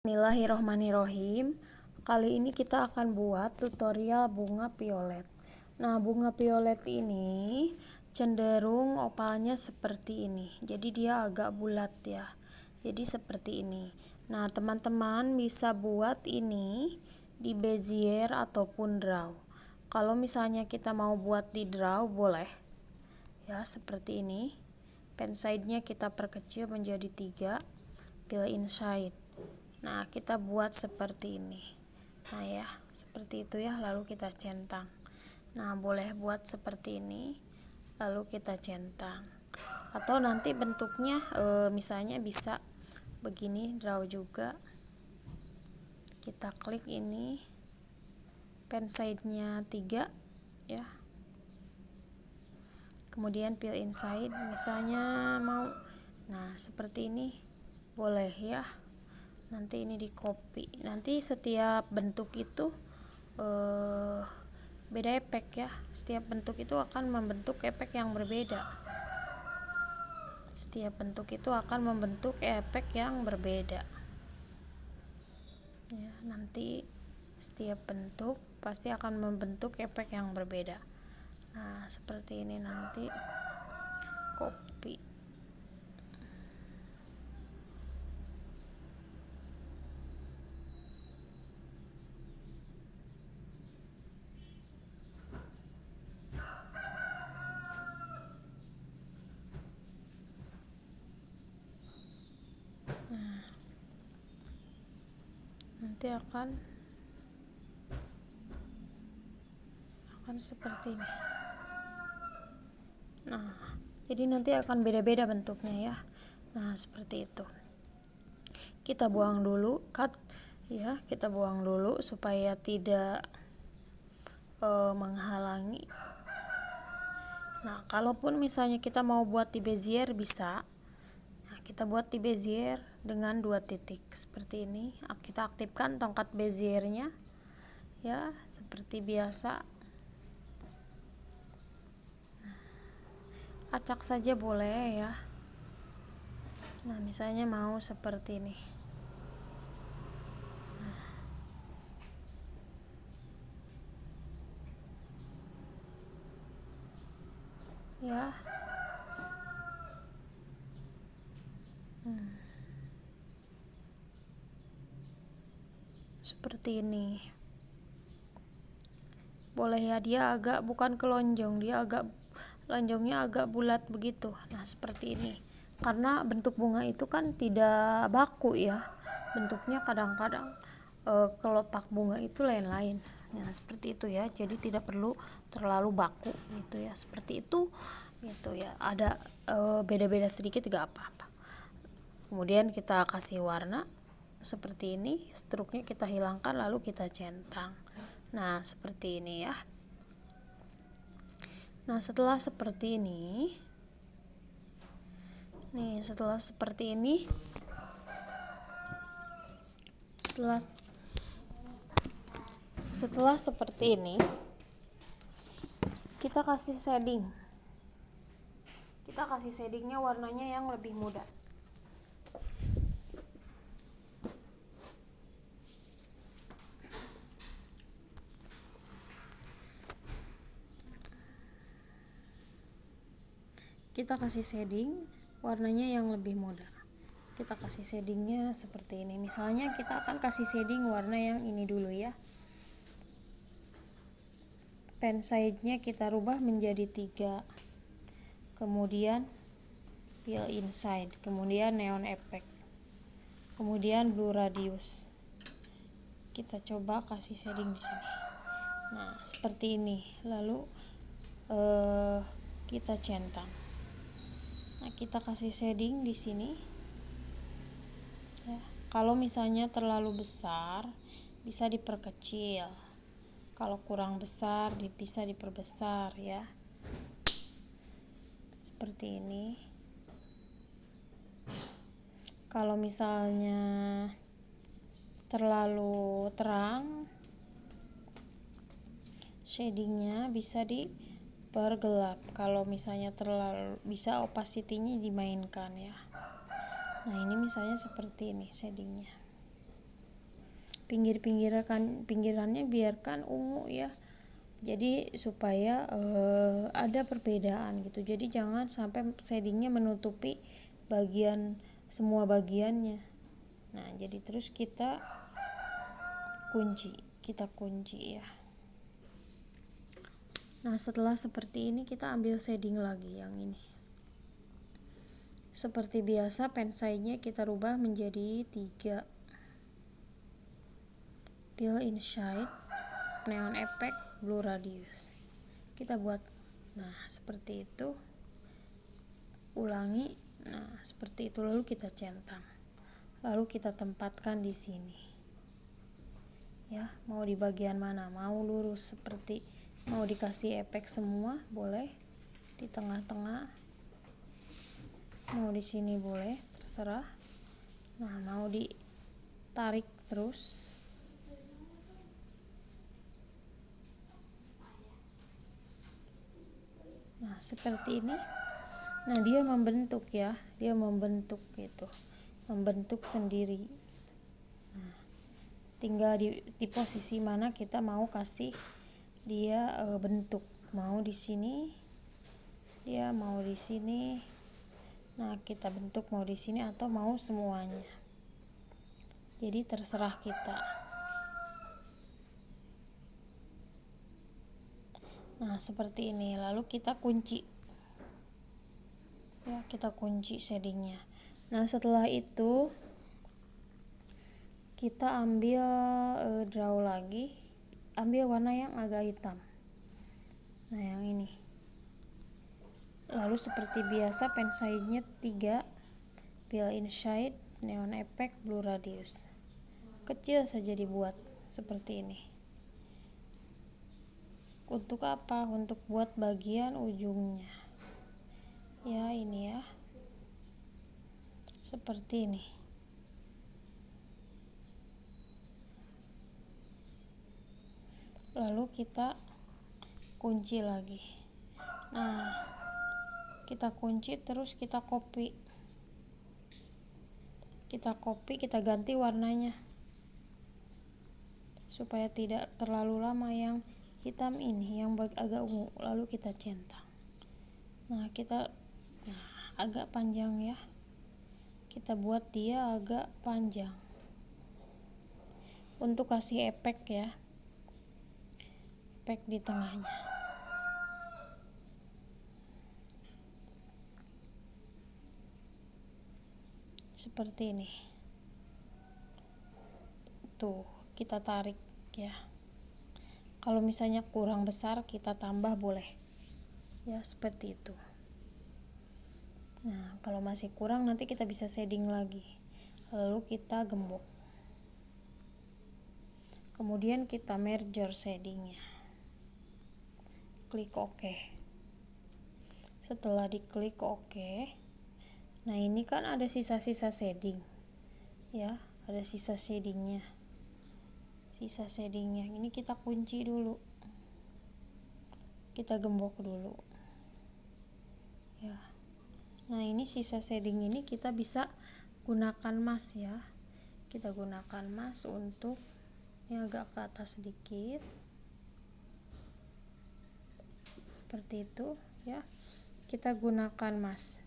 Bismillahirrohmanirrohim. Kali ini kita akan buat tutorial bunga violet. Nah, bunga violet ini cenderung opalnya seperti ini. Jadi dia agak bulat ya. Jadi seperti ini. Nah, teman-teman bisa buat ini di bezier ataupun draw. Kalau misalnya kita mau buat di draw boleh. Ya, seperti ini. Pen side-nya kita perkecil menjadi 3. Fill inside. Nah, kita buat seperti ini. Nah ya, seperti itu ya, lalu kita centang. Nah, boleh buat seperti ini, lalu kita centang. Atau nanti bentuknya misalnya bisa begini, draw juga. Kita klik ini, pen side-nya 3 ya. Kemudian fill inside, misalnya mau. Nah, seperti ini boleh ya. Nanti ini di copy. Nanti setiap bentuk itu beda efek ya. Setiap bentuk itu akan membentuk efek yang berbeda. Setiap bentuk itu akan membentuk efek yang berbeda. Ya, nanti setiap bentuk pasti akan membentuk efek yang berbeda. Nah, seperti ini nanti copy. Nah, nanti akan seperti ini. Nah, jadi nanti akan beda-beda bentuknya ya. Nah, seperti itu. Kita buang dulu, cut ya, kita buang dulu supaya tidak menghalangi. Nah, kalaupun misalnya kita mau buat di bezier bisa. Nah, kita buat di bezier dengan 2 titik seperti ini. Kita aktifkan tongkat beziernya ya, seperti biasa. Acak saja boleh ya. Nah, misalnya mau seperti ini. Ya. Seperti ini. Boleh ya, dia agak bukan kelonjong, dia agak lonjongnya agak bulat begitu. Nah, seperti ini. Karena bentuk bunga itu kan tidak baku ya. Bentuknya kadang-kadang kelopak bunga itu lain-lain. Nah, seperti itu ya. Jadi tidak perlu terlalu baku gitu ya. Seperti itu gitu ya. Ada beda-beda sedikit gak apa-apa. Kemudian kita kasih warna seperti ini, struknya kita hilangkan lalu kita centang. Nah, seperti ini ya. Nah, setelah seperti ini, setelah seperti ini, setelah seperti ini, kita kasih shading. Kita kasih shadingnya warnanya yang lebih muda. Kita kasih shading warnanya yang lebih muda. Kita kasih shadingnya seperti ini. Misalnya kita akan kasih shading warna yang ini dulu ya. Pen side-nya kita rubah menjadi 3. Kemudian fill inside, kemudian neon effect, kemudian blue radius. Kita coba kasih shading di sini. Nah, seperti ini. Lalu kita centang. Nah, kita kasih shading di sini. Ya. Kalau misalnya terlalu besar, bisa diperkecil. Kalau kurang besar, bisa diperbesar ya. Seperti ini. Kalau misalnya terlalu terang, shadingnya bisa dipergelap. Kalau misalnya terlalu, bisa opacity-nya dimainkan ya. Nah, ini misalnya seperti ini shadingnya. pinggirannya biarkan ungu ya, jadi supaya ada perbedaan gitu. Jadi jangan sampai shadingnya menutupi semua bagiannya. Nah jadi terus kita kunci ya. Nah setelah seperti ini kita ambil shading lagi yang ini. Seperti biasa pensainya kita rubah menjadi 3. Fill in shade, neon effect, blue radius. Kita buat seperti itu. Ulangi. Nah, seperti itu lalu kita centang. Lalu kita tempatkan di sini. Ya, mau di bagian mana? Mau lurus mau dikasih efek semua boleh, di tengah-tengah, mau di sini boleh, terserah. Nah mau ditarik terus, nah seperti ini. Nah dia membentuk ya, gitu, membentuk sendiri. Nah, tinggal di posisi mana kita mau kasih dia bentuk, mau di sini, dia mau di sini. Nah kita bentuk mau di sini atau mau semuanya. Jadi terserah kita. Nah seperti ini, lalu kita kunci. Ya kita kunci shadingnya. Nah setelah itu kita ambil draw lagi, ambil warna yang agak hitam. Nah yang ini. Lalu seperti biasa pen size-nya 3, fill in shade, neon effect, blue radius. Kecil saja dibuat seperti ini. Untuk apa? Untuk buat bagian ujungnya. Ya ini ya. Seperti ini. Lalu kita kunci lagi. Nah, kita kunci terus kita copy. Kita ganti warnanya. Supaya tidak terlalu lama yang hitam ini, yang agak ungu, lalu kita centang. Nah, agak panjang ya. Kita buat dia agak panjang. Untuk kasih efek ya. Efek di tengahnya. Seperti ini. Tuh, kita tarik ya. Kalau misalnya kurang besar kita tambah boleh. Ya, seperti itu. Nah, kalau masih kurang nanti kita bisa shading lagi. Lalu kita gembok. Kemudian kita merger shadingnya. Klik OK. Setelah diklik OK, nah ini kan ada sisa-sisa shading ya, ada sisa shadingnya. Ini kita kunci dulu, kita gembok dulu ya. Nah ini sisa shading ini kita bisa gunakan mask ya, kita gunakan mask untuk yang agak ke atas sedikit seperti itu ya. Kita gunakan mask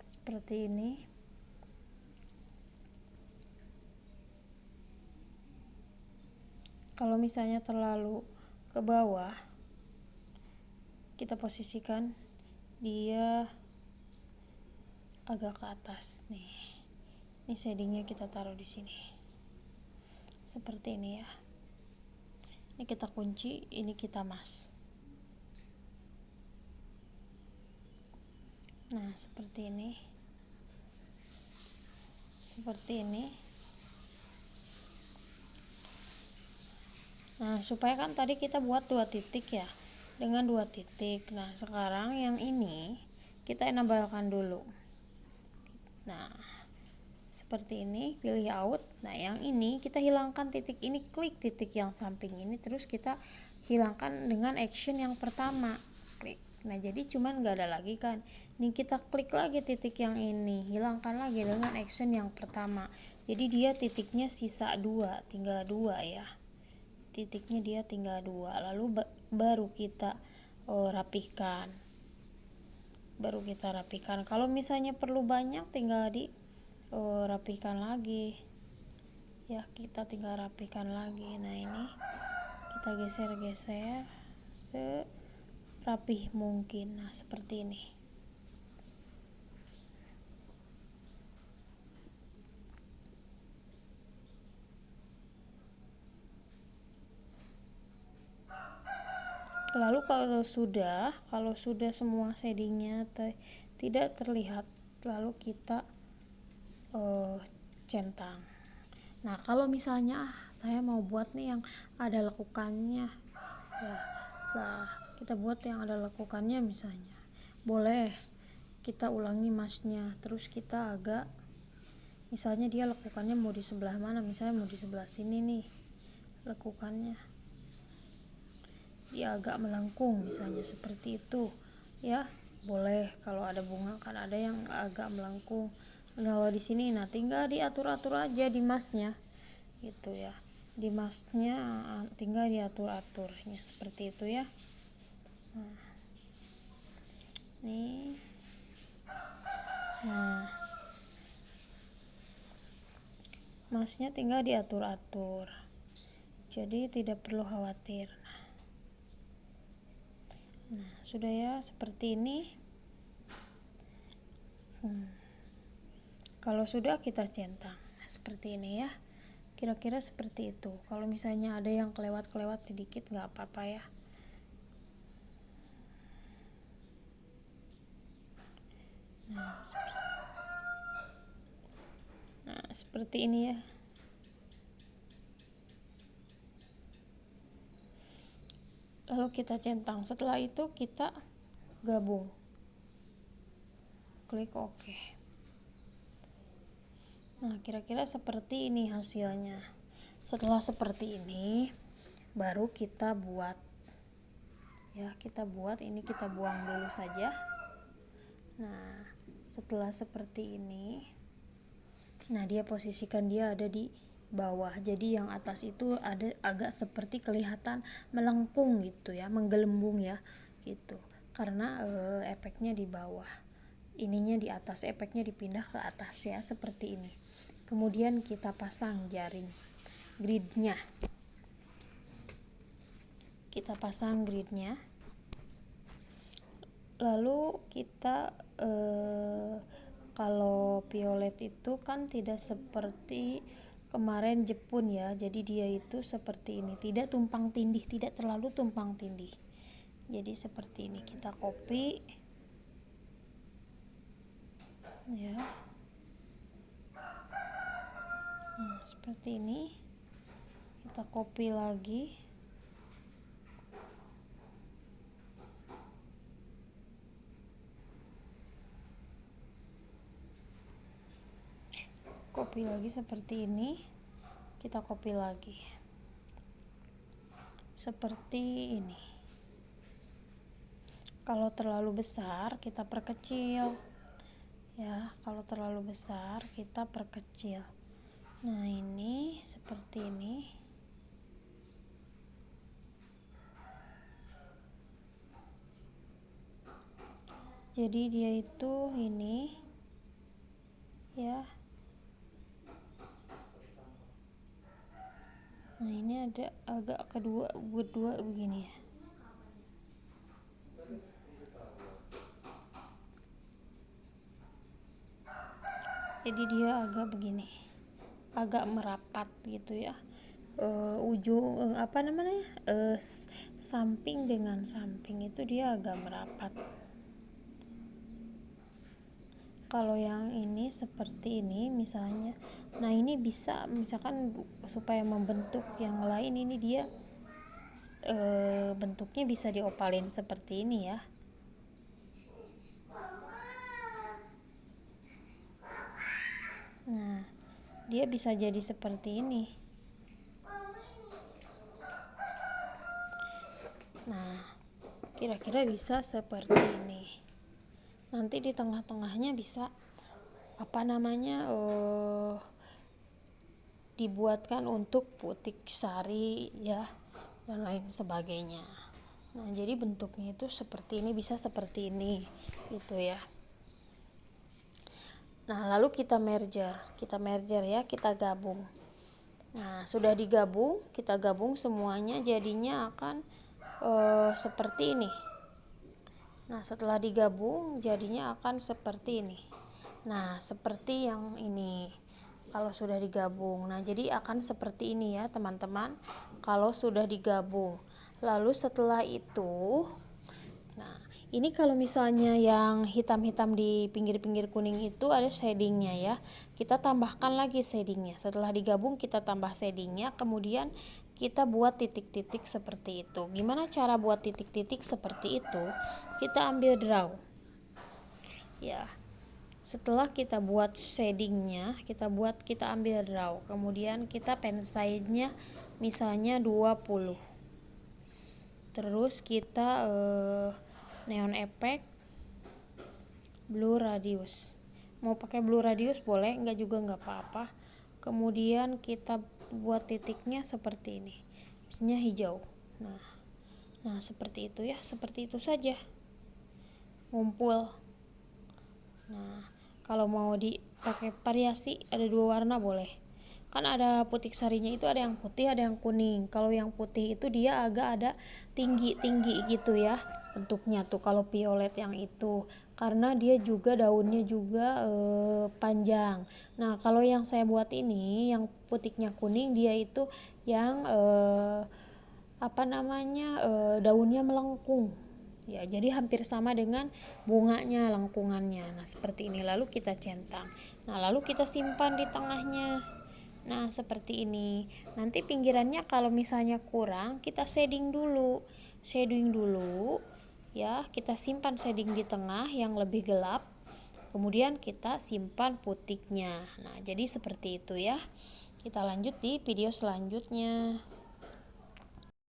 seperti ini. Kalau misalnya terlalu ke bawah, kita posisikan dia agak ke atas nih. Ini shadingnya kita taruh di sini. Seperti ini ya. Ini kita kunci, ini kita mask. Nah, seperti ini. Seperti ini. Nah, supaya kan tadi kita buat 2 titik ya. Dengan 2 titik. Nah, sekarang yang ini kita enablkan dulu. Nah, seperti ini, pilih out. Nah, yang ini kita hilangkan titik ini, klik titik yang samping ini, terus kita hilangkan dengan action yang pertama. Klik. Nah jadi cuman nggak ada lagi kan, ini kita klik lagi titik yang ini, hilangkan lagi dengan action yang pertama. Jadi dia titiknya sisa 2, tinggal 2 ya, titiknya dia tinggal 2. Lalu baru kita rapikan, kalau misalnya perlu banyak tinggal di rapikan lagi ya, kita tinggal rapikan lagi. Nah ini kita geser-geser serapih mungkin. Nah seperti ini. Lalu kalau sudah semua shadingnya tidak terlihat, lalu kita centang. Nah kalau misalnya saya mau buat nih yang ada lekukannya ya, nah kita buat yang ada lekukannya, misalnya boleh kita ulangi masknya, terus kita agak, misalnya dia lekukannya mau di sebelah mana, misalnya mau di sebelah sini nih lekukannya, dia agak melengkung misalnya seperti itu ya, boleh. Kalau ada bunga kan ada yang agak melengkung. Kalau di sini nah tinggal diatur-atur aja di masknya gitu ya, di masknya tinggal diatur-aturnya seperti itu ya. Nah, nih nah masknya tinggal diatur-atur, jadi tidak perlu khawatir. Nah sudah ya, seperti ini. Kalau sudah kita centang, nah, seperti ini ya, kira-kira seperti itu. Kalau misalnya ada yang kelewat sedikit nggak apa-apa ya. Nah seperti ini ya. Lalu kita centang, setelah itu kita gabung, klik OK. Nah kira-kira seperti ini hasilnya. Setelah seperti ini baru kita buat ya, kita buat ini, kita buang dulu saja. Nah setelah seperti ini, nah dia posisikan dia ada di bawah, jadi yang atas itu ada agak seperti kelihatan melengkung gitu ya, menggelembung ya gitu, karena efeknya di bawah, ininya di atas, efeknya dipindah ke atas ya, seperti ini. Kemudian kita pasang jaring gridnya, lalu kita kalau violet itu kan tidak seperti kemarin Jepun ya, jadi dia itu seperti ini, tidak tumpang tindih, tidak terlalu tumpang tindih. Jadi seperti ini, kita copy ya. Nah, seperti ini kita copy lagi, seperti ini, kita copy lagi seperti ini. Kalau terlalu besar kita perkecil ya, kalau terlalu besar kita perkecil. Nah ini seperti ini. Jadi dia itu ini ya. Nah ini ada agak kedua begini ya. Jadi dia agak begini, agak merapat gitu ya, ujung samping dengan samping itu dia agak merapat. Kalau yang ini seperti ini misalnya, nah ini bisa misalkan supaya membentuk yang lain, ini dia bentuknya bisa diopalin seperti ini ya. Nah dia bisa jadi seperti ini. Nah kira-kira bisa seperti ini. Nanti di tengah-tengahnya bisa dibuatkan untuk putik sari ya, dan lain sebagainya. Nah, jadi bentuknya itu seperti ini, bisa seperti ini gitu ya. Nah, lalu kita merger ya, kita gabung. Nah, sudah digabung, kita gabung semuanya, jadinya akan seperti ini. Nah, setelah digabung jadinya akan seperti ini. Nah, seperti yang ini kalau sudah digabung. Nah, jadi akan seperti ini ya teman-teman kalau sudah digabung. Lalu setelah itu, nah ini kalau misalnya yang hitam-hitam di pinggir-pinggir kuning itu ada shadingnya ya, kita tambahkan lagi shadingnya. Setelah digabung kita tambah shadingnya, kemudian kita buat titik-titik seperti itu. Gimana cara buat titik-titik seperti itu? Kita ambil draw ya. Setelah kita buat shadingnya, kita ambil draw, kemudian kita pen size-nya misalnya 20. Terus kita neon effect, blue radius. Mau pakai blue radius boleh, enggak juga enggak apa-apa. Kemudian kita buat titiknya seperti ini, misalnya hijau. Nah seperti itu ya, seperti itu saja, ngumpul. Nah, kalau mau dipakai variasi ada 2 warna boleh. Kan ada putik sarinya itu ada yang putih, ada yang kuning. Kalau yang putih itu dia agak ada tinggi-tinggi gitu ya bentuknya tuh kalau violet yang itu. Karena dia juga daunnya juga panjang. Nah, kalau yang saya buat ini yang putiknya kuning, dia itu yang daunnya melengkung. Ya, jadi hampir sama dengan bunganya, lengkungannya. Nah, seperti ini. Lalu kita centang. Nah, lalu kita simpan di tengahnya. Nah, seperti ini. Nanti pinggirannya kalau misalnya kurang, kita shading dulu. Ya, kita simpan shading di tengah yang lebih gelap. Kemudian kita simpan putiknya. Nah, jadi seperti itu ya. Kita lanjut di video selanjutnya.